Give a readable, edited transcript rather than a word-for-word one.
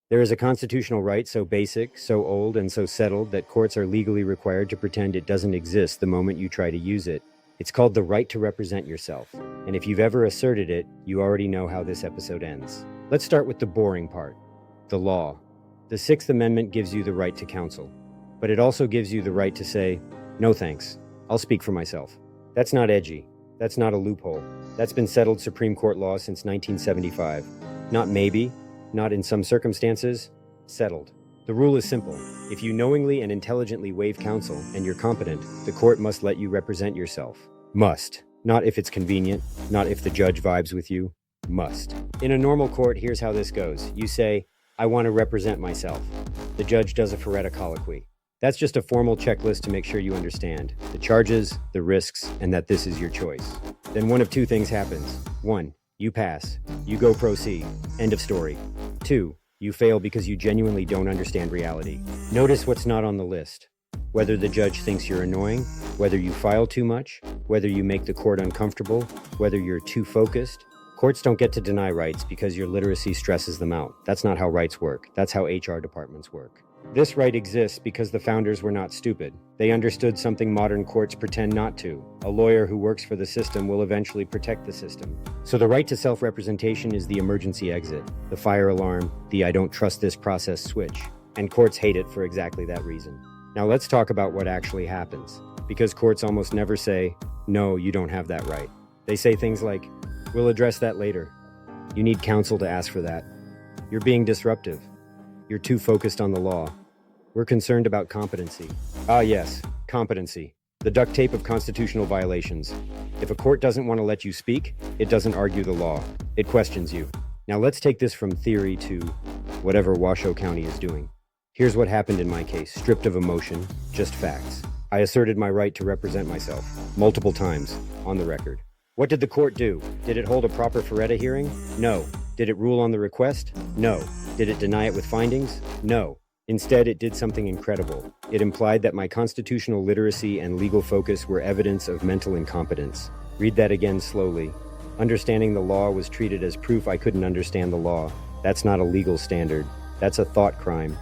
There is a constitutional right so basic, so old, and so settled that courts are legally required to pretend it doesn't exist the moment you try to use it. It's called the right to represent yourself. And if you've ever asserted it, you already know how this episode ends. Let's start with the boring part, the law. The Sixth Amendment gives you the right to counsel, but it also gives you the right to say, no thanks, I'll speak for myself. That's not edgy. That's not a loophole. That's been settled Supreme Court law since 1975. Not maybe, not in some circumstances, settled. The rule is simple. If you knowingly and intelligently waive counsel and you're competent, the court must let you represent yourself. Must. Not if it's convenient, not if the judge vibes with you. Must. In a normal court, here's how this goes. You say, I want to represent myself. The judge does a Faretta colloquy. That's just a formal checklist to make sure you understand the charges, the risks, and that this is your choice. Then one of two things happens. 1, you pass. You go pro se. End of story. 2, you fail because you genuinely don't understand reality. Notice what's not on the list. Whether the judge thinks you're annoying, whether you file too much, whether you make the court uncomfortable, whether you're too focused. Courts don't get to deny rights because your literacy stresses them out. That's not how rights work. That's how HR departments work. This right exists because the founders were not stupid. They understood something modern courts pretend not to. A lawyer who works for the system will eventually protect the system. So the right to self-representation is the emergency exit, the fire alarm, the I don't trust this process switch. And courts hate it for exactly that reason. Now let's talk about what actually happens. Because courts almost never say, no, you don't have that right. They say things like, we'll address that later. You need counsel to ask for that. You're being disruptive. You're too focused on the law. We're concerned about competency. Ah yes, competency. The duct tape of constitutional violations. If a court doesn't want to let you speak, it doesn't argue the law. It questions you. Now let's take this from theory to whatever Washoe County is doing. Here's what happened in my case, stripped of emotion, just facts. I asserted my right to represent myself, multiple times, on the record. What did the court do? Did it hold a proper Faretta hearing? No. Did it rule on the request? No. Did it deny it with findings? No. Instead, it did something incredible. It implied that my constitutional literacy and legal focus were evidence of mental incompetence. Read that again slowly. Understanding the law was treated as proof I couldn't understand the law. That's not a legal standard. That's a thought crime.